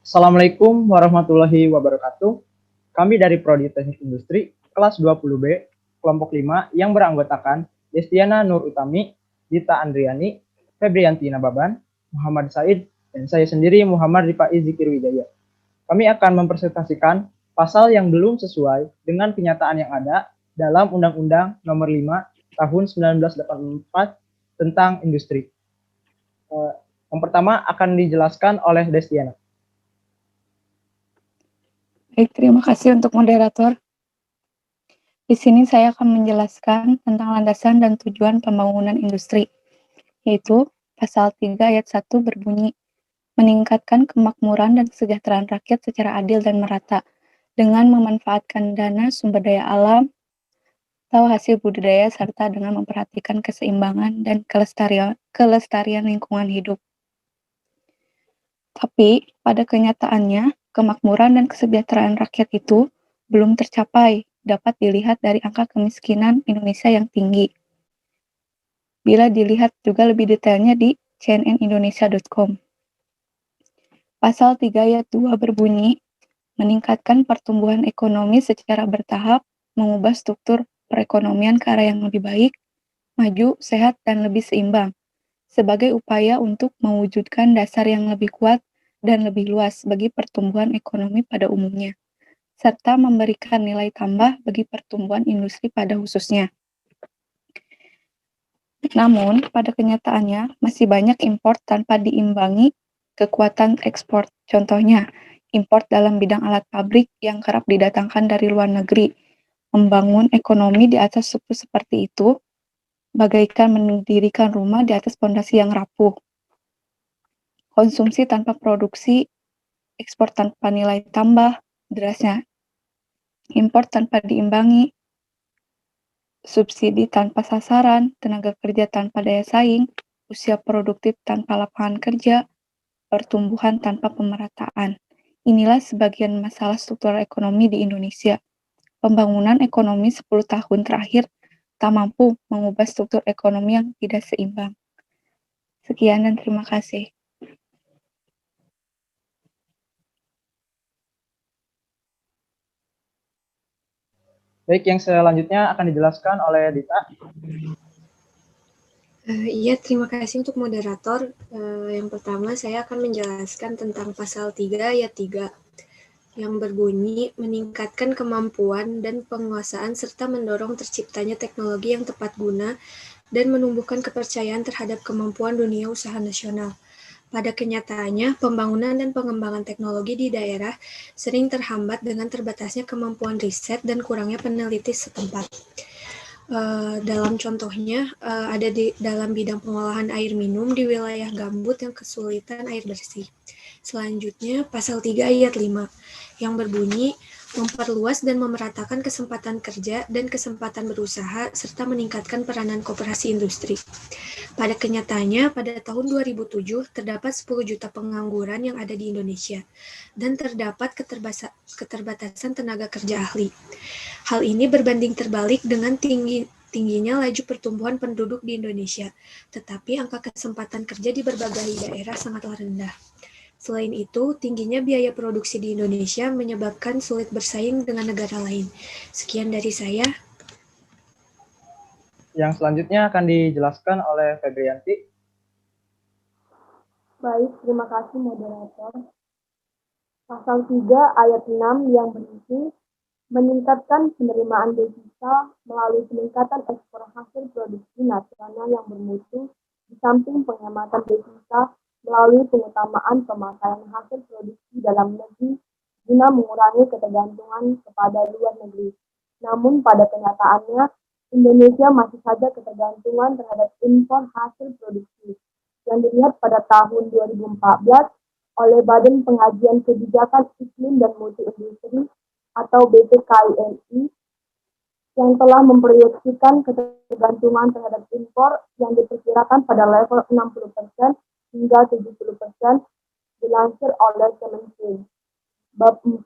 Assalamualaikum warahmatullahi wabarakatuh. Kami dari Prodi Teknik Industri kelas 20B, kelompok 5 yang beranggotakan Destiana Nur Utami, Dita Andriani, Febrianti Nababan, Muhammad Said, dan saya sendiri Muhammad Rifai Zikir Wijaya. Kami akan mempresentasikan pasal yang belum sesuai dengan kenyataan yang ada dalam Undang-Undang Nomor 5 Tahun 1984 tentang industri. Yang pertama akan dijelaskan oleh Destiana. Baik, terima kasih untuk moderator. Di sini saya akan menjelaskan tentang landasan dan tujuan pembangunan industri, yaitu pasal 3 ayat 1 berbunyi, meningkatkan kemakmuran dan kesejahteraan rakyat secara adil dan merata, dengan memanfaatkan dana sumber daya alam atau hasil budidaya serta dengan memperhatikan keseimbangan dan kelestarian lingkungan hidup. Tapi, pada kenyataannya, kemakmuran dan kesejahteraan rakyat itu belum tercapai, dapat dilihat dari angka kemiskinan Indonesia yang tinggi. Bila dilihat juga lebih detailnya di cnnindonesia.com. Pasal 3 ayat 2 berbunyi, meningkatkan pertumbuhan ekonomi secara bertahap, mengubah struktur perekonomian ke arah yang lebih baik, maju, sehat, dan lebih seimbang, sebagai upaya untuk mewujudkan dasar yang lebih kuat dan lebih luas bagi pertumbuhan ekonomi pada umumnya, serta memberikan nilai tambah bagi pertumbuhan industri pada khususnya. Namun, pada kenyataannya, masih banyak impor tanpa diimbangi kekuatan ekspor. Contohnya, impor dalam bidang alat pabrik yang kerap didatangkan dari luar negeri. Membangun ekonomi di atas suku seperti itu, bagaikan mendirikan rumah di atas fondasi yang rapuh. Konsumsi tanpa produksi, ekspor tanpa nilai tambah, derasnya impor tanpa diimbangi, subsidi tanpa sasaran, tenaga kerja tanpa daya saing, usia produktif tanpa lapangan kerja, pertumbuhan tanpa pemerataan. Inilah sebagian masalah struktural ekonomi di Indonesia. Pembangunan ekonomi 10 tahun terakhir tak mampu mengubah struktur ekonomi yang tidak seimbang. Sekian dan terima kasih. Baik, yang selanjutnya akan dijelaskan oleh Dita. Iya, terima kasih untuk moderator. Yang pertama, saya akan menjelaskan tentang pasal 3 ayat 3 yang berbunyi meningkatkan kemampuan dan penguasaan serta mendorong terciptanya teknologi yang tepat guna dan menumbuhkan kepercayaan terhadap kemampuan dunia usaha nasional. Pada kenyataannya, pembangunan dan pengembangan teknologi di daerah sering terhambat dengan terbatasnya kemampuan riset dan kurangnya peneliti setempat. Dalam contohnya, ada di dalam bidang pengolahan air minum di wilayah gambut yang kesulitan air bersih. Selanjutnya, pasal 3 ayat 5 yang berbunyi memperluas dan memeratakan kesempatan kerja dan kesempatan berusaha serta meningkatkan peranan koperasi industri. Pada kenyataannya, pada tahun 2007 terdapat 10 juta pengangguran yang ada di Indonesia dan terdapat keterbatasan tenaga kerja ahli. Hal ini berbanding terbalik dengan tingginya laju pertumbuhan penduduk di Indonesia, tetapi angka kesempatan kerja di berbagai daerah sangatlah rendah. Selain itu, tingginya biaya produksi di Indonesia menyebabkan sulit bersaing dengan negara lain. Sekian dari saya. Yang selanjutnya akan dijelaskan oleh Febrianti. Baik, terima kasih moderator. Pasal 3 ayat 6 yang berisi meningkatkan penerimaan devisa melalui peningkatan ekspor hasil produksi nasional yang bermutu di samping penghematan devisa melalui pengutamaan pemakaian hasil produksi dalam negeri guna mengurangi ketergantungan kepada luar negeri. Namun pada kenyataannya, Indonesia masih saja ketergantungan terhadap impor hasil produksi yang dilihat pada tahun 2014 oleh Badan Pengkajian Kebijakan Iklim dan Mutu Industri atau BPKIMI yang telah memproyeksikan ketergantungan terhadap impor yang diperkirakan pada level 60% hingga 70% dilansir oleh Kementerian. Bab 4,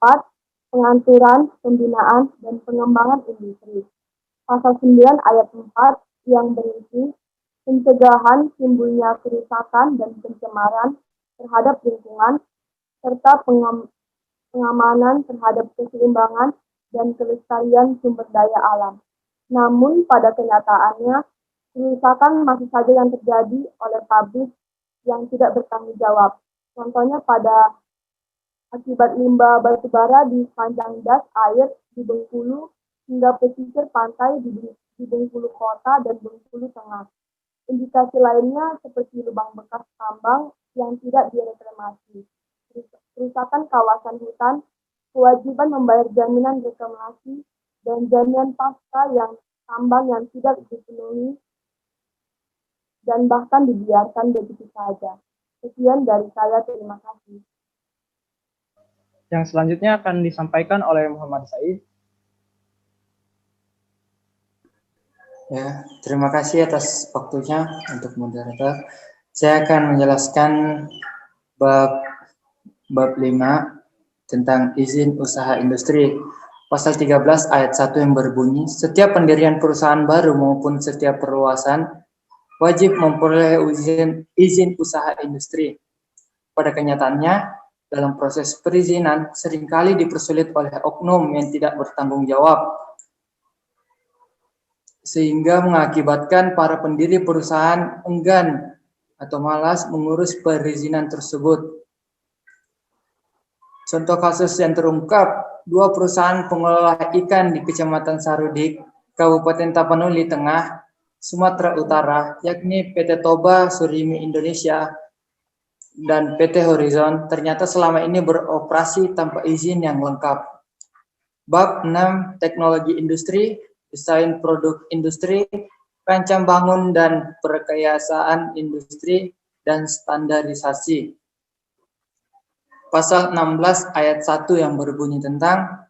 pengaturan, pembinaan, dan pengembangan industri. Pasal 9 ayat 4 yang berisi pencegahan timbulnya kerusakan dan pencemaran terhadap lingkungan serta pengamanan terhadap keseimbangan dan kelestarian sumber daya alam. Namun pada kenyataannya, kerusakan masih saja yang terjadi oleh pabrik yang tidak bertanggung jawab. Contohnya pada akibat limbah batubara di sepanjang das air di Bengkulu hingga pesisir pantai di Bengkulu Kota dan Bengkulu Tengah. Indikasi lainnya seperti lubang bekas tambang yang tidak direklamasi, kerusakan kawasan hutan, kewajiban membayar jaminan reklamasi, dan jaminan pasca yang tambang yang tidak dipenuhi dan bahkan dibiarkan begitu saja. Sekian dari saya, terima kasih. Yang selanjutnya akan disampaikan oleh Muhammad Said. Ya, terima kasih atas waktunya untuk moderator. Saya akan menjelaskan bab 5 tentang izin usaha industri. Pasal 13 ayat 1 yang berbunyi, setiap pendirian perusahaan baru maupun setiap perluasan wajib memperoleh izin usaha industri. Pada kenyataannya, dalam proses perizinan seringkali dipersulit oleh oknum yang tidak bertanggung jawab, sehingga mengakibatkan para pendiri perusahaan enggan atau malas mengurus perizinan tersebut. Contoh kasus yang terungkap, 2 perusahaan pengelola ikan di Kecamatan Sarudik, Kabupaten Tapanuli Tengah, Sumatera Utara, yakni PT Toba Surimi Indonesia dan PT Horizon, ternyata selama ini beroperasi tanpa izin yang lengkap. Bab 6 teknologi industri, desain produk industri, rancang bangun dan perkayasaan industri, dan standarisasi. Pasal 16 ayat 1 yang berbunyi tentang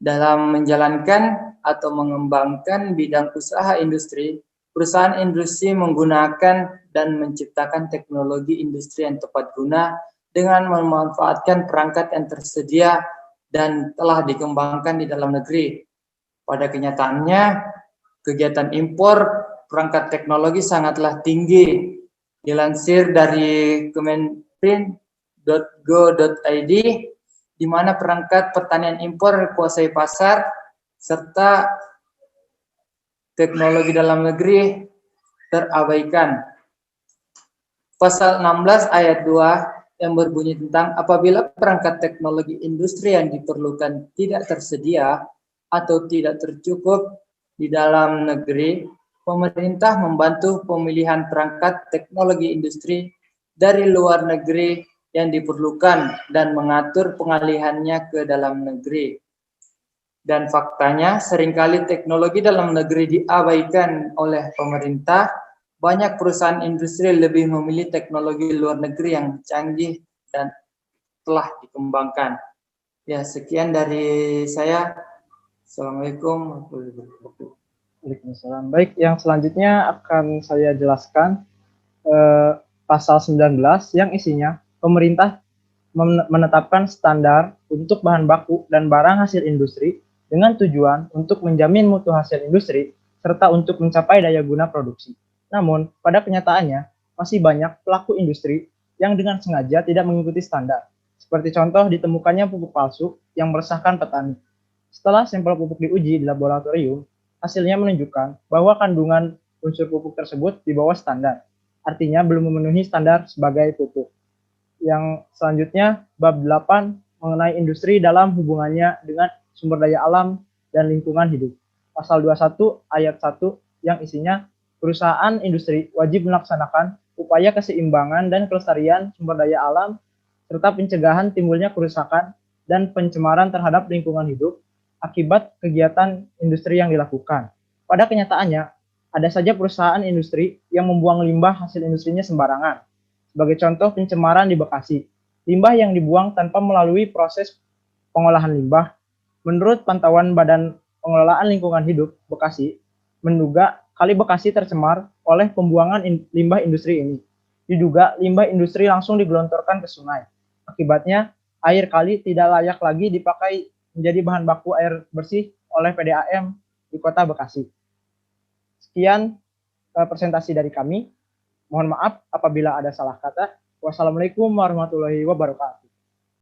dalam menjalankan atau mengembangkan bidang usaha industri, perusahaan industri menggunakan dan menciptakan teknologi industri yang tepat guna dengan memanfaatkan perangkat yang tersedia dan telah dikembangkan di dalam negeri. Pada kenyataannya, kegiatan impor perangkat teknologi sangatlah tinggi. Dilansir dari kemenprin.go.id, di mana perangkat pertanian impor kuasai pasar, serta teknologi dalam negeri terabaikan. Pasal 16 ayat 2 yang berbunyi tentang apabila perangkat teknologi industri yang diperlukan tidak tersedia atau tidak tercukup di dalam negeri, pemerintah membantu pemilihan perangkat teknologi industri dari luar negeri yang diperlukan dan mengatur pengalihannya ke dalam negeri. Dan faktanya seringkali teknologi dalam negeri diabaikan oleh pemerintah. Banyak perusahaan industri lebih memilih teknologi luar negeri yang canggih dan telah dikembangkan. Ya, sekian dari saya. Assalamualaikum warahmatullahi wabarakatuh. Waalaikumsalam. Baik, yang selanjutnya akan saya jelaskan pasal 19 yang isinya pemerintah menetapkan standar untuk bahan baku dan barang hasil industri dengan tujuan untuk menjamin mutu hasil industri serta untuk mencapai daya guna produksi. Namun, pada kenyataannya masih banyak pelaku industri yang dengan sengaja tidak mengikuti standar. Seperti contoh ditemukannya pupuk palsu yang meresahkan petani. Setelah sampel pupuk diuji di laboratorium, hasilnya menunjukkan bahwa kandungan unsur pupuk tersebut di bawah standar, artinya belum memenuhi standar sebagai pupuk. Yang selanjutnya, bab 8 mengenai industri dalam hubungannya dengan sumber daya alam dan lingkungan hidup. Pasal 21 ayat 1 yang isinya perusahaan industri wajib melaksanakan upaya keseimbangan dan kelestarian sumber daya alam serta pencegahan timbulnya kerusakan dan pencemaran terhadap lingkungan hidup akibat kegiatan industri yang dilakukan. Pada kenyataannya, ada saja perusahaan industri yang membuang limbah hasil industrinya sembarangan. Sebagai contoh pencemaran di Bekasi, limbah yang dibuang tanpa melalui proses pengolahan limbah. Menurut pantauan Badan Pengelolaan Lingkungan Hidup Bekasi, menduga Kali Bekasi tercemar oleh pembuangan limbah industri ini. Diduga limbah industri langsung digelontorkan ke sungai. Akibatnya, air kali tidak layak lagi dipakai menjadi bahan baku air bersih oleh PDAM di Kota Bekasi. Sekian presentasi dari kami. Mohon maaf apabila ada salah kata. Wassalamualaikum warahmatullahi wabarakatuh.